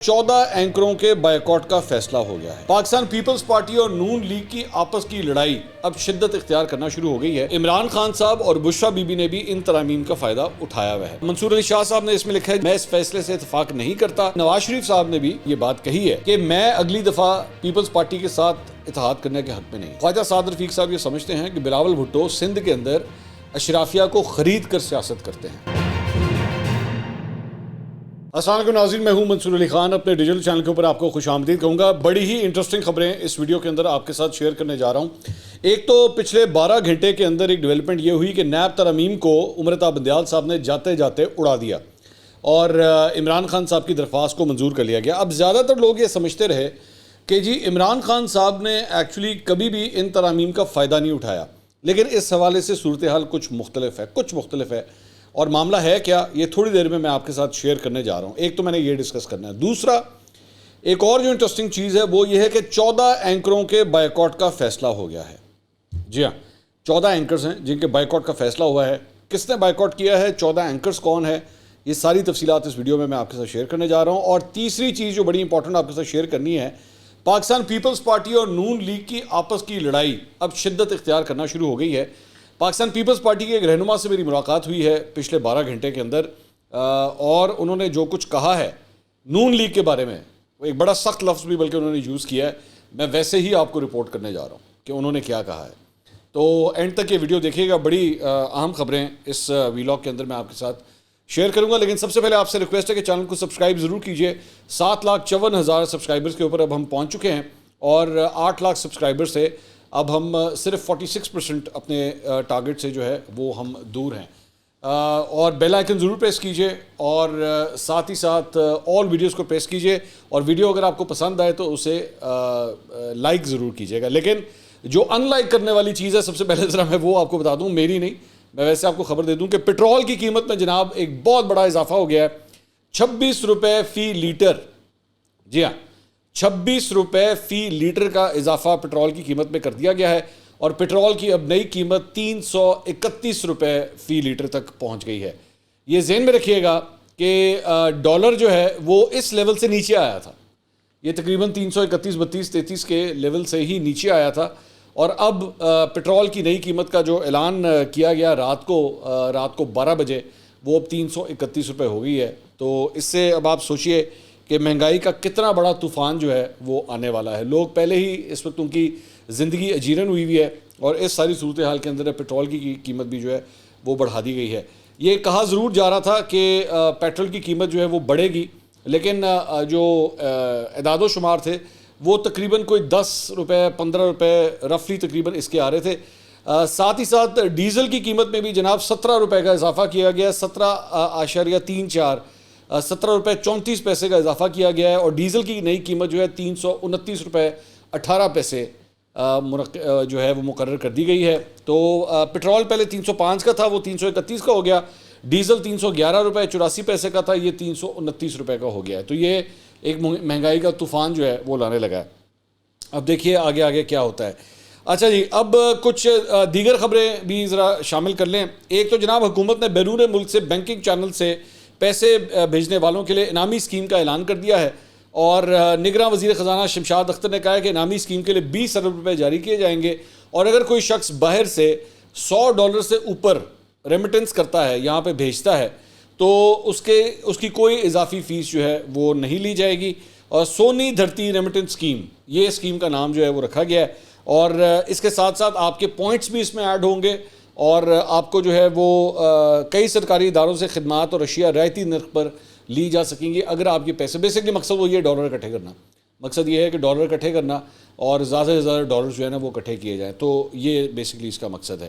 14 اینکروں کے بائیکاٹ کا فیصلہ ہو گیا ہے۔ پاکستان پیپلز پارٹی اور نون لیگ کی آپس کی لڑائی اب شدت اختیار کرنا شروع ہو گئی ہے۔ عمران خان صاحب اور بشرا بی بی نے بھی ان ترامیم کا فائدہ اٹھایا ہوا ہے۔ منصور علی شاہ صاحب نے اس میں لکھا ہے میں اس فیصلے سے اتفاق نہیں کرتا۔ نواز شریف صاحب نے بھی یہ بات کہی ہے کہ میں اگلی دفعہ پیپلز پارٹی کے ساتھ اتحاد کرنے کے حق میں نہیں۔ خواجہ سعد رفیق صاحب یہ سمجھتے ہیں کہ بلاول بھٹو سندھ کے اندر اشرافیہ کو خرید کر سیاست کرتے ہیں۔ السلام علیکم ناظرین، میں ہوں منصور علی خان، اپنے ڈیجیٹل چینل کے اوپر آپ کو خوش آمدید کہوں گا۔ بڑی ہی انٹرسٹنگ خبریں اس ویڈیو کے اندر آپ کے ساتھ شیئر کرنے جا رہا ہوں۔ ایک تو پچھلے 12 گھنٹے کے اندر ایک ڈیولپمنٹ یہ ہوئی کہ نیب ترامیم کو عمر طاہر بندیال صاحب نے جاتے جاتے اڑا دیا اور عمران خان صاحب کی درخواست کو منظور کر لیا گیا۔ اب زیادہ تر لوگ یہ سمجھتے رہے کہ جی عمران خان صاحب نے ایکچولی کبھی بھی ان ترامیم کا فائدہ نہیں اٹھایا، لیکن اس حوالے سے صورتحال کچھ مختلف ہے اور معاملہ ہے کیا، یہ تھوڑی دیر میں آپ کے ساتھ شیئر کرنے جا رہا ہوں۔ ایک تو میں نے یہ ڈسکس کرنا ہے۔ دوسرا ایک اور جو انٹرسٹنگ چیز ہے وہ یہ ہے کہ 14 اینکروں کے بائیکاٹ کا فیصلہ ہو گیا ہے۔ جی ہاں، 14 اینکرز ہیں جن کے بائیکاٹ کا فیصلہ ہوا ہے۔ کس نے بائیکاٹ کیا ہے، 14 اینکرز کون ہے، یہ ساری تفصیلات اس ویڈیو میں آپ کے ساتھ شیئر کرنے جا رہا ہوں۔ اور تیسری چیز جو بڑی امپورٹنٹ آپ کے ساتھ شیئر کرنی ہے، پاکستان پیپلز پارٹی اور نون لیگ کی آپس کی لڑائی اب شدت اختیار کرنا شروع ہو گئی ہے۔ پاکستان پیپلز پارٹی کے ایک رہنما سے میری ملاقات ہوئی ہے پچھلے 12 گھنٹے کے اندر، اور انہوں نے جو کچھ کہا ہے نون لیگ کے بارے میں، وہ ایک بڑا سخت لفظ بھی بلکہ انہوں نے یوز کیا ہے، میں ویسے ہی آپ کو رپورٹ کرنے جا رہا ہوں کہ انہوں نے کیا کہا ہے۔ تو اینڈ تک یہ ویڈیو دیکھیے گا، بڑی اہم خبریں اس ویلاگ کے اندر میں آپ کے ساتھ شیئر کروں گا۔ لیکن سب سے پہلے آپ سے ریکویسٹ ہے کہ چینل کو سبسکرائب ضرور کیجیے۔ 7,54,000 سبسکرائبرز کے اوپر اب ہم پہنچ چکے ہیں اور 8 لاکھ سبسکرائبر سے اب ہم صرف 46% اپنے ٹارگٹ سے جو ہے وہ ہم دور ہیں۔ اور بیل آئیکن ضرور پریس کیجئے اور ساتھ ہی ساتھ آل ویڈیوز کو پریس کیجئے، اور ویڈیو اگر آپ کو پسند آئے تو اسے لائک ضرور کیجئے گا۔ لیکن جو ان لائک کرنے والی چیز ہے، سب سے پہلے ذرا میں وہ آپ کو بتا دوں، میری نہیں، میں ویسے آپ کو خبر دے دوں کہ پٹرول کی قیمت میں جناب ایک بہت بڑا اضافہ ہو گیا ہے۔ 26 روپے فی لیٹر، جی ہاں 26 روپے فی لیٹر کا اضافہ پٹرول کی قیمت میں کر دیا گیا ہے، اور پٹرول کی اب نئی قیمت 331 روپے فی لیٹر تک پہنچ گئی ہے۔ یہ ذہن میں رکھیے گا کہ ڈالر جو ہے وہ اس لیول سے نیچے آیا تھا، یہ تقریباً 331 32 33 کے لیول سے ہی نیچے آیا تھا، اور اب پٹرول کی نئی قیمت کا جو اعلان کیا گیا رات کو 12 بجے، وہ اب 331 روپے ہو گئی ہے۔ تو اس سے اب آپ سوچئے کہ مہنگائی کا کتنا بڑا طوفان جو ہے وہ آنے والا ہے۔ لوگ پہلے ہی اس وقت ان کی زندگی اجیرن ہوئی ہے، اور اس ساری صورتحال کے اندر پٹرول کی قیمت بھی جو ہے وہ بڑھا دی گئی ہے۔ یہ کہا ضرور جا رہا تھا کہ پیٹرول کی قیمت جو ہے وہ بڑھے گی، لیکن جو اعداد و شمار تھے وہ تقریباً کوئی 10 روپے 15 روپے رفلی تقریباً اس کے آ رہے تھے۔ ساتھ ہی ساتھ ڈیزل کی قیمت میں بھی جناب 17 روپے کا اضافہ کیا گیا، 17.34 17 روپے 34 پیسے کا اضافہ کیا گیا ہے، اور ڈیزل کی نئی قیمت جو ہے 329 روپے 18 پیسے جو ہے وہ مقرر کر دی گئی ہے۔ تو پٹرول پہلے 305 کا تھا، وہ 331 کا ہو گیا، ڈیزل 311 روپے 84 پیسے کا تھا، یہ 329 روپے کا ہو گیا ہے۔ تو یہ ایک مہنگائی کا طوفان جو ہے وہ لانے لگا ہے۔ اب دیکھیے آگے کیا ہوتا ہے۔ اچھا جی، اب کچھ دیگر خبریں بھی ذرا شامل کر لیں۔ ایک تو جناب حکومت نے بیرون ملک سے بینکنگ چینل سے پیسے بھیجنے والوں کے لیے انعامی اسکیم کا اعلان کر دیا ہے، اور نگراں وزیر خزانہ شمشاد اختر نے کہا ہے کہ انعامی اسکیم کے لیے 20 ارب روپے جاری کیے جائیں گے، اور اگر کوئی شخص باہر سے $100 سے اوپر ریمیٹنس کرتا ہے، یہاں پہ بھیجتا ہے، تو اس کی کوئی اضافی فیس جو ہے وہ نہیں لی جائے گی۔ اور سونی دھرتی ریمیٹنس اسکیم، یہ اسکیم کا نام جو ہے وہ رکھا گیا ہے، اور اس کے ساتھ ساتھ آپ کے پوائنٹس بھی اس میں ایڈ ہوں گے، اور آپ کو جو ہے وہ کئی سرکاری اداروں سے خدمات اور اشیاء رعایتی نرخ پر لی جا سکیں گی اگر آپ کے پیسے، بیسکلی مقصد وہ یہ ڈالر اکٹھے کرنا، مقصد یہ ہے کہ ڈالر اکٹھے کرنا اور زیادہ سے زیادہ ڈالر جو ہے نا وہ اکٹھے کیے جائیں، تو یہ بیسکلی اس کا مقصد ہے۔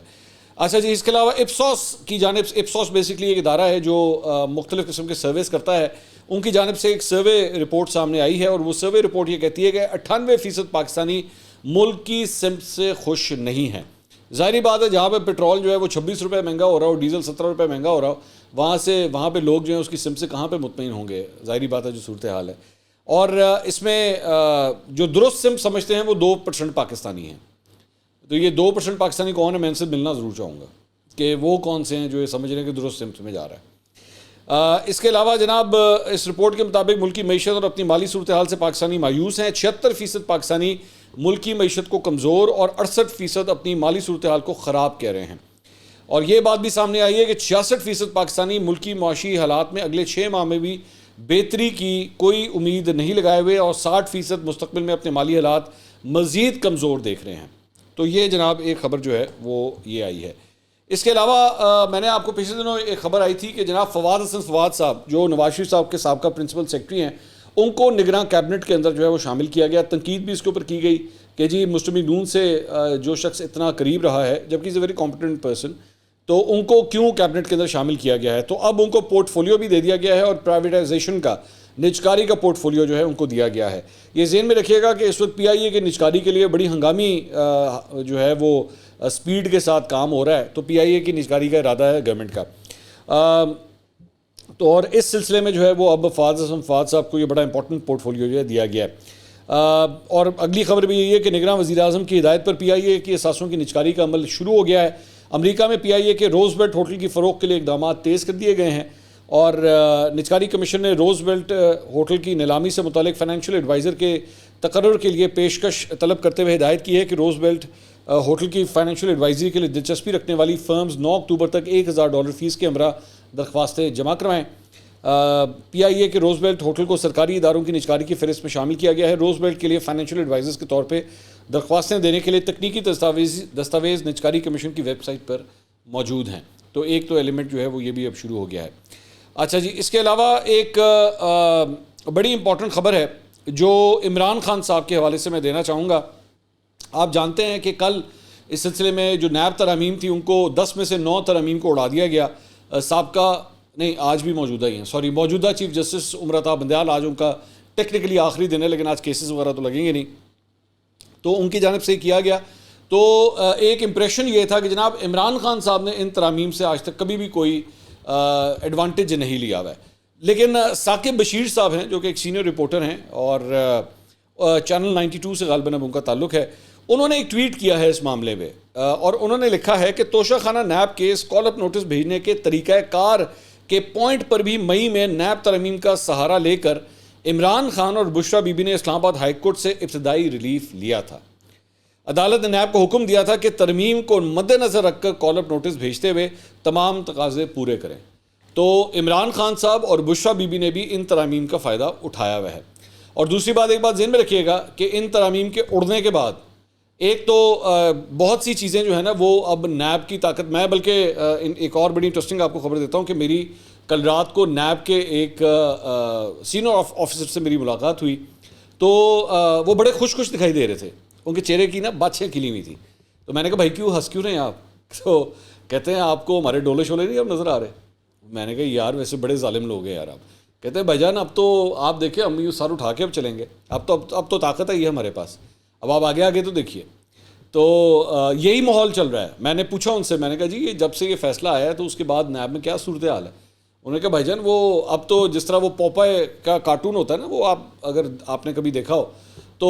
اچھا جی، اس کے علاوہ اپسوس کی جانب سے، اپسوس بیسکلی ایک ادارہ ہے جو مختلف قسم کے سرویز کرتا ہے، ان کی جانب سے ایک سروے رپورٹ سامنے آئی ہے، اور وہ سروے رپورٹ یہ کہتی ہے کہ 98% پاکستانی ملک کی سمت سے خوش نہیں ہیں۔ ظاہری بات ہے، جہاں پہ پٹرول جو ہے وہ 26 روپے مہنگا ہو رہا ہو، ڈیزل 17 روپے مہنگا ہو رہا ہو، وہاں پہ لوگ جو ہیں اس کی سمت سے کہاں پہ مطمئن ہوں گے، ظاہری بات ہے جو صورتحال ہے۔ اور اس میں جو درست سمت سمجھتے ہیں وہ 2% پاکستانی ہیں۔ تو یہ 2% پاکستانی کون ہے، میں ان سے ملنا ضرور چاہوں گا کہ وہ کون سے ہیں جو یہ سمجھ رہے ہیں کہ درست سمت میں جا رہا ہے۔ اس کے علاوہ جناب اس رپورٹ کے مطابق ملکی معیشت اور اپنی مالی صورتحال سے پاکستانی مایوس ہیں. 76% پاکستانی ملکی معیشت کو کمزور اور 68% اپنی مالی صورتحال کو خراب کہہ رہے ہیں. اور یہ بات بھی سامنے آئی ہے کہ 66% پاکستانی ملکی معاشی حالات میں اگلے 6 ماہ میں بھی بہتری کی کوئی امید نہیں لگائے ہوئے اور 60% مستقبل میں اپنے مالی حالات مزید کمزور دیکھ رہے ہیں. تو یہ جناب ایک خبر جو ہے وہ یہ آئی ہے. اس کے علاوہ میں نے آپ کو پچھلے دنوں ایک خبر آئی تھی کہ جناب فواد حسن فواد صاحب جو نواز شریف صاحب کے سابقہ پرنسپل سیکرٹری ہیں ان کو نگراں کیبنٹ کے اندر جو ہے وہ شامل کیا گیا. تنقید بھی اس کے اوپر کی گئی کہ جی مسلم لیگ نون سے جو شخص اتنا قریب رہا ہے جبکہ از اے ویری کمپیٹنٹ پرسن تو ان کو کیوں کیبنٹ کے اندر شامل کیا گیا ہے. تو اب ان کو پورٹ فولیو بھی دے دیا گیا ہے اور پرائیویٹائزیشن کا نجکاری کا پورٹ فولیو جو ہے ان کو دیا گیا ہے. یہ ذہن میں رکھیے گا کہ اس وقت پی آئی اے کے نجکاری کے لیے بڑی ہنگامی جو ہے وہ سپیڈ کے ساتھ کام ہو رہا ہے. تو پی آئی اے کی نجکاری کا ارادہ ہے گورنمنٹ کا. تو اور اس سلسلے میں جو ہے وہ اب فواد حسن فواد صاحب کو یہ بڑا امپورٹنٹ پورٹ فولیو جو ہے دیا گیا ہے. اور اگلی خبر بھی یہی ہے کہ نگراں وزیر اعظم کی ہدایت پر پی آئی اے کی اثاثوں کی نجکاری کا عمل شروع ہو گیا ہے. امریکہ میں پی آئی اے کے روز ویلٹ ہوٹل کی فروخت کے لیے اقدامات تیز کر دیے گئے ہیں اور نجکاری کمیشن نے روز ویلٹ ہوٹل کی نیلامی سے متعلق فائنینشیل ایڈوائزر کے تقرر کے لیے پیشکش طلب کرتے ہوئے ہدایت کی ہے کہ روز ویلٹ ہوٹل کی فائنینشیل ایڈوائزری کے لیے دلچسپی رکھنے والی فرمز 9 اکتوبر تک $1,000 فیس کے ہمراہ درخواستیں جمع کروائیں. پی آئی اے کے روز ویلٹ ہوٹل کو سرکاری اداروں کی نجکاری کی فہرست میں شامل کیا گیا ہے. روز ویلٹ کے لیے فائنینشیل ایڈوائزرز کے طور پہ درخواستیں دینے کے لیے تکنیکی دستاویز نجکاری کمیشن کی ویب سائٹ پر موجود ہیں. تو ایک تو ایلیمنٹ جو ہے وہ یہ بھی اب شروع ہو گیا ہے. اچھا جی, اس کے علاوہ ایک بڑی امپورٹنٹ خبر ہے جو عمران خان صاحب کے حوالے سے میں دینا چاہوں گا. آپ جانتے ہیں کہ کل اس سلسلے میں جو نیب ترامیم تھی ان کو 10 میں سے 9 ترامیم کو اڑا دیا گیا. سابقہ نہیں آج بھی موجودہ ہی ہیں موجودہ چیف جسٹس عمر عطا بندیال, آج ان کا ٹیکنیکلی آخری دن ہے لیکن آج کیسز وغیرہ تو لگیں گے نہیں, تو ان کی جانب سے کیا گیا. تو ایک امپریشن یہ تھا کہ جناب عمران خان صاحب نے ان ترامیم سے آج تک کبھی بھی کوئی ایڈوانٹیج نہیں لیا ہوا ہے. لیکن ثاقب بشیر صاحب ہیں جو کہ ایک سینئر رپورٹر ہیں اور چینل 92 سے غالباً اب ان کا تعلق ہے, انہوں نے ایک ٹویٹ کیا ہے اس معاملے میں اور انہوں نے لکھا ہے کہ توشہ خانہ نیب کیس کال اپ نوٹس بھیجنے کے طریقہ کار کے پوائنٹ پر بھی مئی میں نیب ترامیم کا سہارا لے کر عمران خان اور بشرا بی بی نے اسلام آباد ہائی کورٹ سے ابتدائی ریلیف لیا تھا. عدالت نے نیب کو حکم دیا تھا کہ ترمیم کو مد نظر رکھ کر کال اپ نوٹس بھیجتے ہوئے تمام تقاضے پورے کریں. تو عمران خان صاحب اور بشرا بی بی نے بھی ان ترامیم کا فائدہ اٹھایا ہوا ہے. اور دوسری بات, ایک بات ذہن میں رکھیے گا کہ ان ترامیم کے اڑنے کے بعد ایک تو بہت سی چیزیں جو ہے نا وہ اب نیب کی طاقت, میں بلکہ ایک اور بڑی انٹرسٹنگ آپ کو خبر دیتا ہوں کہ میری کل رات کو نیب کے ایک سینئر آفیسر سے میری ملاقات ہوئی تو وہ بڑے خوش دکھائی دے رہے تھے, ان کے چہرے کی نا باتیں کھلی ہوئی تھی. تو میں نے کہا بھائی کیوں ہنس کیوں رہے ہیں آپ؟ تو کہتے ہیں آپ کو ہمارے ڈولے شولے نہیں اب نظر آ رہے. میں نے کہا یار ویسے بڑے ظالم لوگ ہیں یار آپ. کہتے ہیں بھائی جان اب تو آپ دیکھیں ہم یہ سر اٹھا کے اب چلیں گے, اب تو طاقت ہے یہ ہمارے پاس, اب آپ آگے تو دیکھیے. تو یہی ماحول چل رہا ہے. میں نے پوچھا ان سے, میں نے کہا جی یہ جب سے یہ فیصلہ آیا ہے تو اس کے بعد نیب میں کیا صورتحال ہے؟ انہوں نے کہا بھائی جان وہ اب تو جس طرح وہ پوپائے کا کارٹون ہوتا ہے نا, وہ اگر آپ نے کبھی دیکھا ہو تو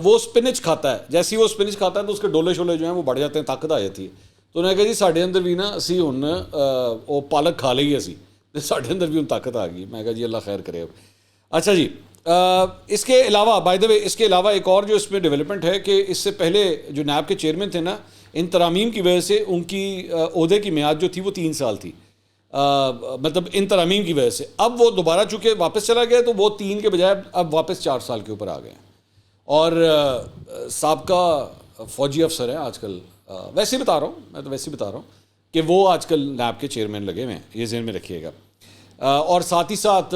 وہ سپنچ کھاتا ہے, جیسے ہی وہ سپنچ کھاتا ہے تو اس کے ڈولے شولے جو ہیں وہ بڑھ جاتے ہیں, طاقت آ جاتی ہے. تو انہوں نے کہا جی ساڈے اندر بھی نا اسی ہن وہ پالک کھا لئی اسی, ساڈے اندر بھی ہن طاقت آ گئی. میں کہا جی اللہ خیر کرے اب. اچھا جی, اس کے علاوہ بائی دا وے اس کے علاوہ ایک اور جو اس میں ڈیولپمنٹ ہے کہ اس سے پہلے جو نیب کے چیئرمین تھے نا, ان ترامیم کی وجہ سے ان کی عہدے کی میعاد جو تھی وہ 3 سال تھی, مطلب ان ترامیم کی وجہ سے. اب وہ دوبارہ چونکہ واپس چلا گیا تو وہ 3 کے بجائے اب واپس 4 سال کے اوپر آ گئے ہیں. اور سابقہ فوجی افسر ہیں آج کل, ویسے بتا رہا ہوں میں تو ویسے بتا رہا ہوں کہ وہ آج کل نیب کے چیئرمین لگے ہوئے ہیں, یہ ذہن میں رکھیے گا. اور ساتھ ہی ساتھ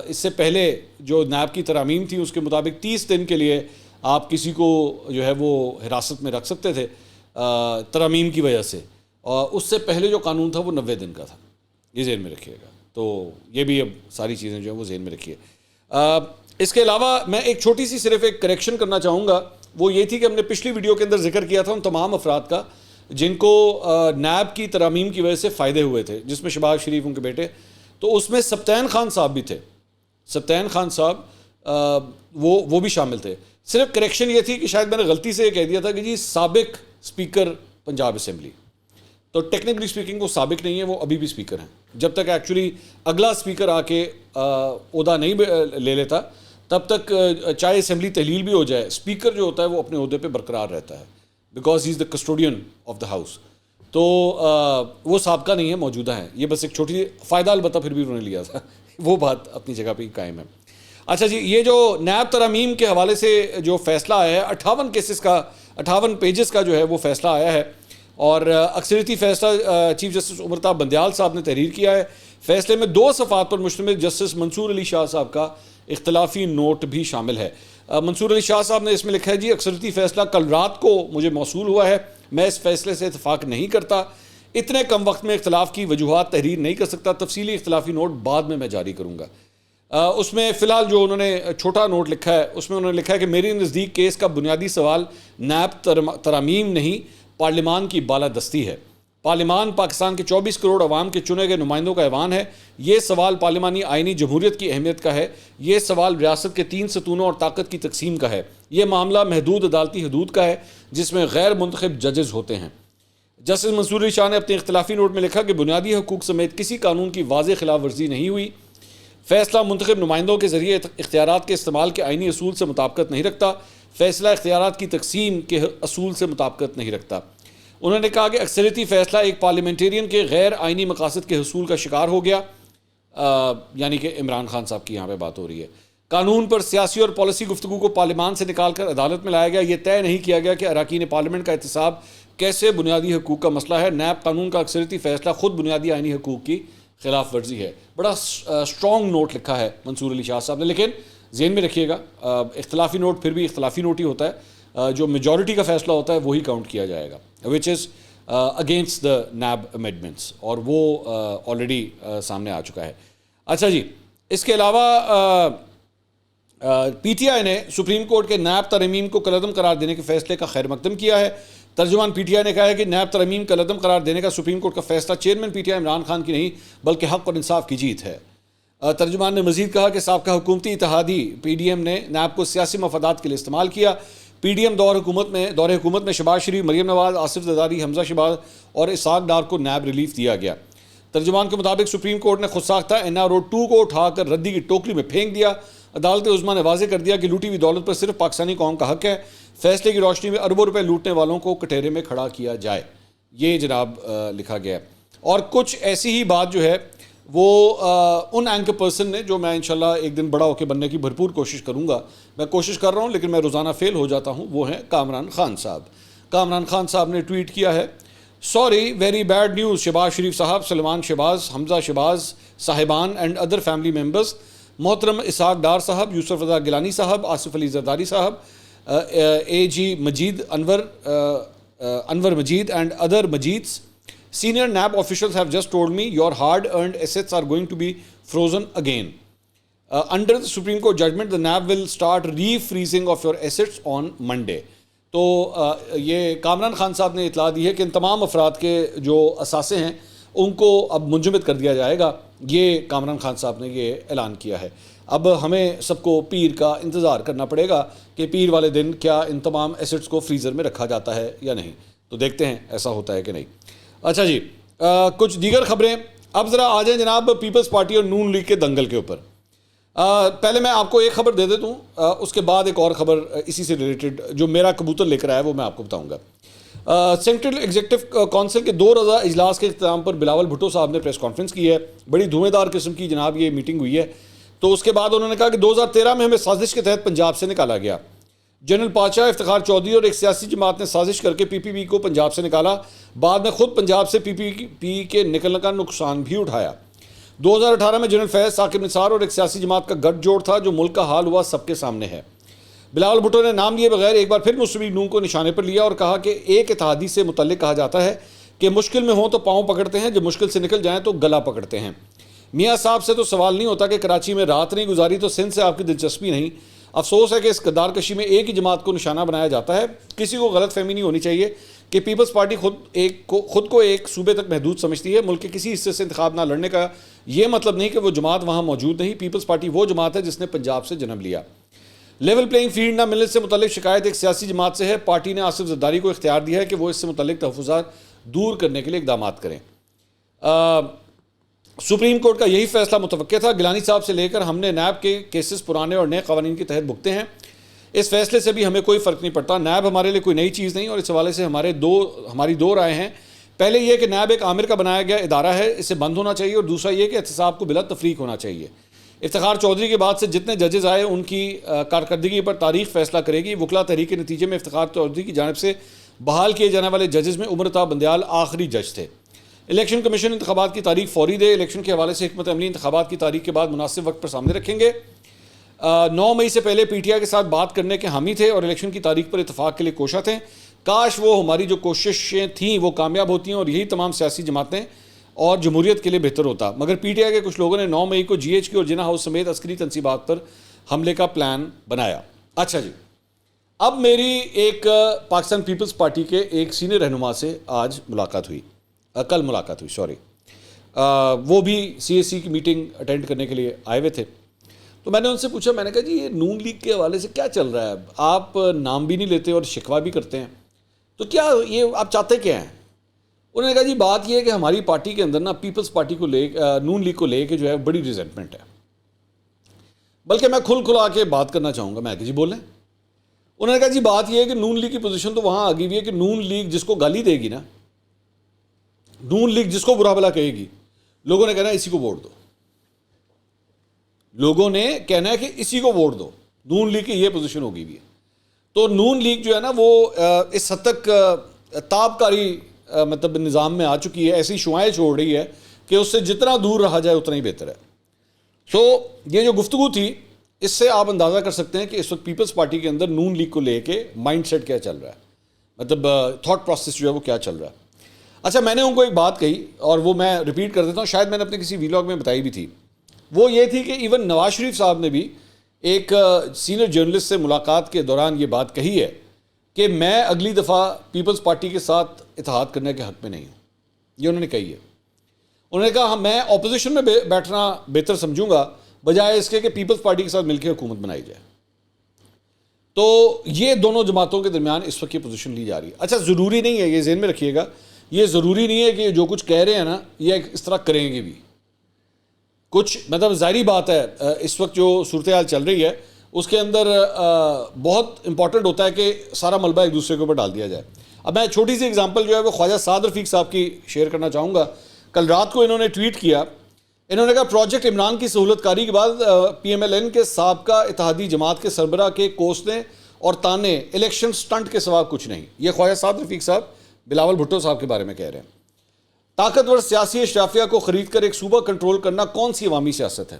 اس سے پہلے جو نیب کی ترامیم تھی اس کے مطابق 30 دن کے لیے آپ کسی کو جو ہے وہ حراست میں رکھ سکتے تھے ترامیم کی وجہ سے, اور اس سے پہلے جو قانون تھا وہ 90 دن کا تھا, یہ ذہن میں رکھیے گا. تو یہ بھی اب ساری چیزیں جو ہیں وہ ذہن میں رکھیے. اس کے علاوہ میں ایک چھوٹی سی صرف ایک کریکشن کرنا چاہوں گا, وہ یہ تھی کہ ہم نے پچھلی ویڈیو کے اندر ذکر کیا تھا ان تمام افراد کا جن کو نیب کی ترامیم کی وجہ سے فائدے ہوئے تھے, جس میں شہباز شریف ان کے بیٹے, تو اس میں سبطین خان صاحب بھی تھے. سبطین خان صاحب وہ بھی شامل تھے. صرف کریکشن یہ تھی کہ شاید میں نے غلطی سے یہ کہہ دیا تھا کہ جی سابق اسپیکر پنجاب اسمبلی, تو ٹیکنیکلی اسپیکنگ وہ سابق نہیں ہے, وہ ابھی بھی اسپیکر ہیں, جب تک ایکچولی اگلا اسپیکر آ کے عہدہ نہیں لے لیتا تب تک چاہے اسمبلی تحلیل بھی ہو جائے اسپیکر جو ہوتا ہے وہ اپنے عہدے پہ برقرار رہتا ہے because he is the custodian of the house. تو وہ سابقہ نہیں ہے، موجودہ ہیں. یہ بس ایک چھوٹی فائدہ البتہ پھر بھی انہوں نے لیا تھا وہ بات اپنی جگہ پہ ہی قائم ہے. اچھا جی، یہ جو نیب ترامیم کے حوالے سے جو فیصلہ آیا ہے 58 کیسز کا 58 پیجز کا جو ہے وہ فیصلہ آیا ہے اور اکثریتی فیصلہ چیف جسٹس عمرتاب بندیال صاحب نے تحریر کیا ہے. فیصلے میں 2 صفحات پر مشتمل جسٹس منصور علی شاہ صاحب کا اختلافی نوٹ بھی شامل ہے. منصور علی شاہ صاحب نے اس میں لکھا ہے جی اکثریتی فیصلہ کل رات کو مجھے موصول ہوا ہے، میں اس فیصلے سے اتفاق نہیں کرتا، اتنے کم وقت میں اختلاف کی وجوہات تحریر نہیں کر سکتا، تفصیلی اختلافی نوٹ بعد میں جاری کروں گا. اس میں فی الحال جو انہوں نے چھوٹا نوٹ لکھا ہے اس میں انہوں نے لکھا ہے کہ میری نزدیک کیس کا بنیادی سوال نیب ترامیم نہیں پارلیمان کی بالادستی ہے. پارلیمان پاکستان کے 24 کروڑ عوام کے چنے گئے نمائندوں کا ایوان ہے. یہ سوال پارلیمانی آئینی جمہوریت کی اہمیت کا ہے. یہ سوال ریاست کے 3 ستونوں اور طاقت کی تقسیم کا ہے. یہ معاملہ محدود عدالتی حدود کا ہے جس میں غیر منتخب ججز ہوتے ہیں. جسٹس منصور علی شاہ نے اپنے اختلافی نوٹ میں لکھا کہ بنیادی حقوق سمیت کسی قانون کی واضح خلاف ورزی نہیں ہوئی. فیصلہ منتخب نمائندوں کے ذریعے اختیارات کے استعمال کے آئینی اصول سے مطابقت نہیں رکھتا. فیصلہ اختیارات کی تقسیم کے اصول سے مطابقت نہیں رکھتا. انہوں نے کہا کہ اکثریتی فیصلہ ایک پارلیمنٹیرین کے غیر آئینی مقاصد کے حصول کا شکار ہو گیا، یعنی کہ عمران خان صاحب کی یہاں پہ بات ہو رہی ہے. قانون پر سیاسی اور پالیسی گفتگو کو پارلیمان سے نکال کر عدالت میں لایا گیا. یہ طے نہیں کیا گیا کہ اراکین پارلیمنٹ کا احتساب کیسے بنیادی حقوق کا مسئلہ ہے. نیب قانون کا اکثریتی فیصلہ خود بنیادی آئینی حقوق کی خلاف ورزی ہے. بڑا اسٹرانگ نوٹ لکھا ہے منصور علی شاہ صاحب نے، لیکن ذہن میں رکھیے گا اختلافی نوٹ پھر بھی اختلافی نوٹ ہی ہوتا ہے. جو میجورٹی کا فیصلہ ہوتا ہے وہی کاؤنٹ کیا جائے گا which is against the NAB amendments, اور وہ آلریڈی سامنے آ چکا ہے. اچھا جی، اس کے علاوہ پی ٹی آئی نے سپریم کورٹ کے نیب ترمیم کو کالعدم قرار دینے کے فیصلے کا خیر مقدم کیا ہے. ترجمان پی ٹی آئی نے کہا ہے کہ نیب ترمیم کالعدم قرار دینے کا سپریم کورٹ کا فیصلہ chairman P T I Imran Khan کی نہیں بلکہ حق اور انصاف کی جیت ہے. ترجمان نے مزید کہا کہ سابقہ حکومتی اتحادی پی ڈی ایم نے نیب کو سیاسی مفادات کے لیے استعمال کیا. پی ڈی ایم دور حکومت میں شہباز شریف، مریم نواز، آصف زرداری، حمزہ شہباز اور اسحاق ڈار کو نیب ریلیف دیا گیا. ترجمان کے مطابق سپریم کورٹ نے خود ساختہ این آر او 2 کو اٹھا کر ردی کی ٹوکری میں پھینک دیا. عدالت عظمیٰ نے واضح کر دیا کہ لوٹی ہوئی دولت پر صرف پاکستانی قوم کا حق ہے. فیصلے کی روشنی میں اربوں روپے لوٹنے والوں کو کٹہرے میں کھڑا کیا جائے، یہ جناب لکھا گیا ہے. اور کچھ ایسی ہی بات جو ہے وہ ان اینکر پرسن نے، جو میں انشاءاللہ ایک دن بڑا ہو کے بننے کی بھرپور کوشش کروں گا، میں کوشش کر رہا ہوں لیکن میں روزانہ فیل ہو جاتا ہوں، وہ ہیں کامران خان صاحب. کامران خان صاحب نے ٹویٹ کیا ہے، sorry very bad news, Shahbaz Sharif صاحب، سلمان شہباز، حمزہ شہباز صاحبان اینڈ ادر فیملی ممبرز، محترم اسحاق ڈار صاحب، یوسف رضا گیلانی صاحب، آصف علی زرداری صاحب، A G Majeed Anwar Majeed and other Majeeds. Senior NAB officials have just told me your hard-earned assets are going to be frozen again. Under the Supreme Court judgment, the NAB will start refreezing of your assets on Monday. تو یہ کامران خان صاحب نے اطلاع دی ہے کہ ان تمام افراد کے جو اثاثے ہیں ان کو اب منجمد کر دیا جائے گا. یہ کامران خان صاحب نے یہ اعلان کیا ہے. اب ہمیں سب کو پیر کا انتظار کرنا پڑے گا کہ پیر والے دن کیا ان تمام ایسٹس کو فریزر میں رکھا جاتا ہے یا نہیں. تو دیکھتے ہیں ایسا ہوتا ہے کہ نہیں. اچھا جی، کچھ دیگر خبریں. اب ذرا آ جائیں جناب پیپلز پارٹی اور نون لیگ کے دنگل کے اوپر. پہلے میں آپ کو ایک خبر دے دیتا ہوں، اس کے بعد ایک اور خبر اسی سے ریلیٹڈ جو میرا کبوتر لے کر آیا وہ میں آپ کو بتاؤں گا. سینٹرل ایگزیکٹو کونسل کے 2 روزہ اجلاس کے اختتام پر بلاول بھٹو صاحب نے پریس کانفرنس کی ہے. بڑی دھویں دار قسم کی جناب یہ میٹنگ ہوئی ہے. تو اس کے بعد انہوں نے کہا کہ 2013 میں ہمیں سازش کے تحت پنجاب سے نکالا گیا. جنرل پاشا، افتخار چودھری اور ایک سیاسی جماعت نے سازش کر کے پی پی پی کو پنجاب سے نکالا. بعد میں خود پنجاب سے پی پی پی کے نکلنے کا نقصان بھی اٹھایا. 2018 میں جنرل فیض، ثاقب نثار اور ایک سیاسی جماعت کا گٹھ جوڑ تھا جو ملک کا حال ہوا سب کے سامنے ہے. بلاول بھٹو نے نام لیے بغیر ایک بار پھر مسلم لیگ نون کو نشانے پر لیا اور کہا کہ ایک اتحادی سے متعلق کہا جاتا ہے کہ مشکل میں ہوں تو پاؤں پکڑتے ہیں، جب مشکل سے نکل جائیں تو گلا پکڑتے ہیں. میاں صاحب سے تو سوال نہیں ہوتا کہ کراچی میں رات نہیں گزاری تو سندھ سے آپ کی دلچسپی نہیں. افسوس ہے کہ اس غدار کشی میں ایک ہی جماعت کو نشانہ بنایا جاتا ہے. کسی کو غلط فہمی نہیں ہونی چاہیے کہ پیپلز پارٹی خود کو ایک صوبے تک محدود سمجھتی ہے. ملک کے کسی حصے سے انتخاب نہ لڑنے کا یہ مطلب نہیں کہ وہ جماعت وہاں موجود نہیں. پیپلز پارٹی وہ جماعت ہے جس نے پنجاب سے جنم لیا. لیول پلینگ فیلڈ نہ ملنے سے متعلق شکایت ایک سیاسی جماعت سے ہے. پارٹی نے آصف زرداری کو اختیار دیا ہے کہ وہ اس سے متعلق تحفظات دور کرنے کے لیے اقدامات کریں. سپریم کورٹ کا یہی فیصلہ متوقع تھا. گیلانی صاحب سے لے کر ہم نے نیب کے کیسز پرانے اور نئے قوانین کے تحت بھگتے ہیں. اس فیصلے سے بھی ہمیں کوئی فرق نہیں پڑتا. نیب ہمارے لیے کوئی نئی چیز نہیں اور اس حوالے سے ہماری دو رائے ہیں. پہلے یہ کہ نیب ایک آمر کا بنایا گیا ادارہ ہے, اسے بند ہونا چاہیے, اور دوسرا یہ کہ احتساب کو بلا تفریق ہونا چاہیے. افتخار چودھری کے بعد سے جتنے ججز آئے ان کی کارکردگی پر تاریخ فیصلہ کرے گی. وکلا تحریک کے نتیجے میں افتخار چودھری کی جانب سے بحال کیے جانے والے ججز میں عمر تا بندیال آخری جج تھے. الیکشن کمیشن انتخابات کی تاریخ فوری دے. الیکشن کے حوالے سے حکمت عملی انتخابات کی تاریخ کے بعد مناسب وقت پر سامنے رکھیں گے. 9 مئی سے پہلے پی ٹی آئی کے ساتھ بات کرنے کے حامی تھے اور الیکشن کی تاریخ پر اتفاق کے لیے کوشاں تھے. کاش وہ ہماری جو کوششیں تھیں وہ کامیاب ہوتی ہیں اور یہی تمام سیاسی جماعتیں اور جمہوریت کے لیے بہتر ہوتا. مگر پی ٹی آئی کے کچھ لوگوں نے 9 مئی کو جی ایچ کی اور جناح ہاؤس سمیت عسکری تنصیبات پر حملے کا پلان بنایا. اچھا جی, اب میری ایک پاکستان پیپلز پارٹی کے ایک سینئر رہنما سے آج ملاقات ہوئی, کل ملاقات ہوئی سوری. وہ بھی سی ایس سی کی میٹنگ اٹینڈ کرنے کے لیے آئے ہوئے تھے. تو میں نے ان سے پوچھا, میں نے کہا جی یہ نون لیگ کے حوالے سے کیا چل رہا ہے, آپ نام بھی نہیں لیتے اور شکوہ بھی کرتے ہیں, تو کیا یہ آپ چاہتے کیا ہیں؟ انہوں نے کہا جی بات یہ ہے کہ ہماری پارٹی کے اندر نا پیپلز پارٹی کو نون لیگ کو لے کے جو ہے بڑی ریزنٹمنٹ ہے, بلکہ میں کھلا کے بات کرنا چاہوں گا. میں کہ جی بولیں. انہوں نے کہا جی بات یہ ہے کہ نون لیگ کی پوزیشن تو وہاں آگئی ہوئی ہے کہ نون لیگ جس کو گالی دے گی نا, نون لیگ جس کو برا بھلا کہے گی, لوگوں نے کہنا ہے اسی کو ووٹ دو. لوگوں نے کہنا ہے کہ اسی کو ووٹ دو. نون لیگ کی یہ پوزیشن ہوگی بھی ہے. تو نون لیگ جو ہے نا وہ اس حد تک تابکاری مطلب نظام میں آ چکی ہے, ایسی شعائیں چھوڑ رہی ہے کہ اس سے جتنا دور رہا جائے اتنا ہی بہتر ہے. سو یہ جو گفتگو تھی اس سے آپ اندازہ کر سکتے ہیں کہ اس وقت پیپلز پارٹی کے اندر نون لیگ کو لے کے مائنڈ سیٹ کیا چل رہا ہے, مطلب تھاٹ پروسیس جو ہے وہ کیا چل رہا ہے. اچھا, میں نے ان کو ایک بات کہی اور وہ میں ریپیٹ کر دیتا ہوں, شاید میں نے اپنے کسی ویلاگ میں بتائی بھی تھی. وہ یہ تھی کہ ایون نواز شریف صاحب نے بھی ایک سینئر جرنلسٹ سے ملاقات کے دوران یہ بات کہی ہے کہ میں اگلی دفعہ پیپلز پارٹی کے ساتھ اتحاد کرنے کے حق میں نہیں ہوں. یہ انہوں نے کہی ہے. انہوں نے کہا میں اپوزیشن میں بیٹھنا بہتر سمجھوں گا بجائے اس کے کہ پیپلز پارٹی کے ساتھ مل کے حکومت بنائی جائے. تو یہ دونوں جماعتوں کے درمیان اس وقت یہ پوزیشن لی جا رہی ہے. اچھا, ضروری نہیں ہے, یہ ذہن میں رکھیے گا, یہ ضروری نہیں ہے کہ جو کچھ کہہ رہے ہیں نا یہ اس طرح کریں گے بھی. کچھ مطلب ظاہری بات ہے اس وقت جو صورتحال چل رہی ہے اس کے اندر بہت امپورٹنٹ ہوتا ہے کہ سارا ملبہ ایک دوسرے کے اوپر ڈال دیا جائے. اب میں چھوٹی سی اگزامپل جو ہے وہ خواجہ سعد رفیق صاحب کی شیئر کرنا چاہوں گا. کل رات کو انہوں نے ٹویٹ کیا, انہوں نے کہا پروجیکٹ عمران کی سہولت کاری کے بعد پی ایم ایل این کے سابقہ اتحادی جماعت کے سربراہ کے کوسنے اور تانے الیکشن سٹنٹ کے سوا کچھ نہیں. یہ خواجہ سعد رفیق صاحب بلاول بھٹو صاحب کے بارے میں کہہ رہے ہیں. طاقتور سیاسی اشرافیہ کو خرید کر ایک صوبہ کنٹرول کرنا کون سی عوامی سیاست ہے؟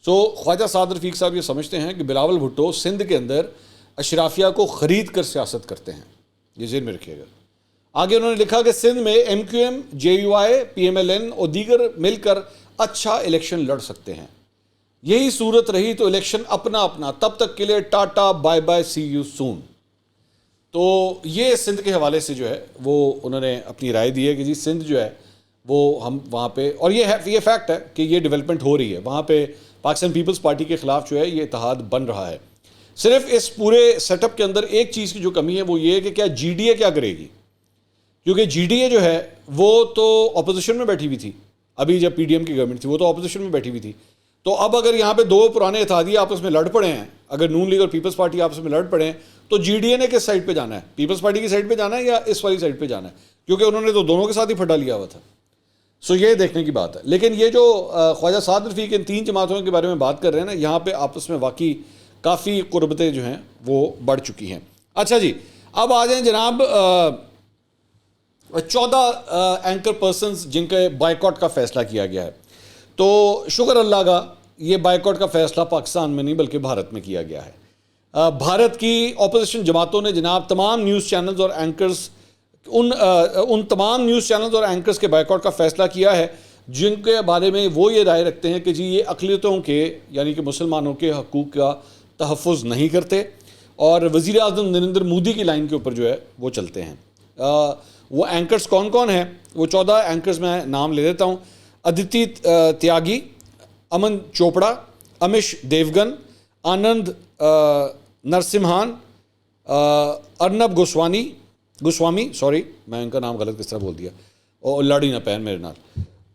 خواجہ سعد رفیق صاحب یہ سمجھتے ہیں کہ بلاول بھٹو سندھ کے اندر اشرافیہ کو خرید کر سیاست کرتے ہیں. یہ ذہن میں رکھیے گا. آگے انہوں نے لکھا کہ سندھ میں M Q M, J U I, P M L N اور دیگر مل کر اچھا الیکشن لڑ سکتے ہیں. یہی صورت رہی تو الیکشن اپنا اپنا, تب تک کے لیے tata bye bye, see you soon. تو یہ سندھ کے حوالے سے جو ہے وہ انہوں نے اپنی رائے دی ہے کہ جی سندھ جو ہے وہ ہم وہاں پہ, اور یہ فیکٹ ہے کہ یہ ڈیولپمنٹ ہو رہی ہے وہاں پہ, پاکستان پیپلز پارٹی کے خلاف جو ہے یہ اتحاد بن رہا ہے. صرف اس پورے سیٹ اپ کے اندر ایک چیز کی جو کمی ہے وہ یہ ہے کہ کیا جی ڈی اے کیا کرے گی, کیونکہ جی ڈی اے جو ہے وہ تو اپوزیشن میں بیٹھی ہوئی تھی. ابھی جب پی ڈی ایم کی گورنمنٹ تھی وہ تو اپوزیشن میں بیٹھی ہوئی تھی. تو اب اگر یہاں پہ دو پرانے اتحادیے آپس میں لڑ پڑے ہیں, اگر نون لیگ اور پیپلز پارٹی آپس میں لڑ پڑے ہیں, تو جی ڈی اے نے کس سائڈ پہ جانا ہے, پیپلز پارٹی کی سائڈ پہ جانا ہے یا اس والی سائڈ پہ جانا ہے, کیونکہ انہوں نے تو دونوں کے ساتھ ہی پھڈا لیا ہوا تھا. یہ دیکھنے کی بات ہے. لیکن یہ جو خواجہ سعد رفیق ان 3 جماعتوں کے بارے میں بات کر رہے ہیں نا, یہاں پہ آپس میں واقعی کافی قربتیں جو ہیں وہ بڑھ چکی ہیں. اچھا جی, اب آ جائیں جناب 14 اینکر پرسنز جن کے بائیکاٹ کا فیصلہ کیا گیا ہے. تو شکر اللہ کا یہ بائیکاٹ کا فیصلہ پاکستان میں نہیں بلکہ بھارت میں کیا گیا ہے. بھارت کی اپوزیشن جماعتوں نے جناب تمام نیوز چینلز اور اینکرز ان تمام نیوز چینلز اور اینکرز کے بائیکاٹ کا فیصلہ کیا ہے جن کے بارے میں وہ یہ رائے رکھتے ہیں کہ جی یہ اقلیتوں کے یعنی کہ مسلمانوں کے حقوق کا تحفظ نہیں کرتے اور وزیر اعظم نریندر مودی کی لائن کے اوپر جو ہے وہ چلتے ہیں. وہ اینکرز کون کون ہیں؟ وہ 14 اینکرز میں نام لے دیتا ہوں. ادیتی تیاگی, امن چوپڑا, امیش دیوگن, آنند نرسمہان, ارنب گوسوامی, میں ان کا نام غلط کس طرح بول دیا, اور لڑی نہ پہن میرے نال,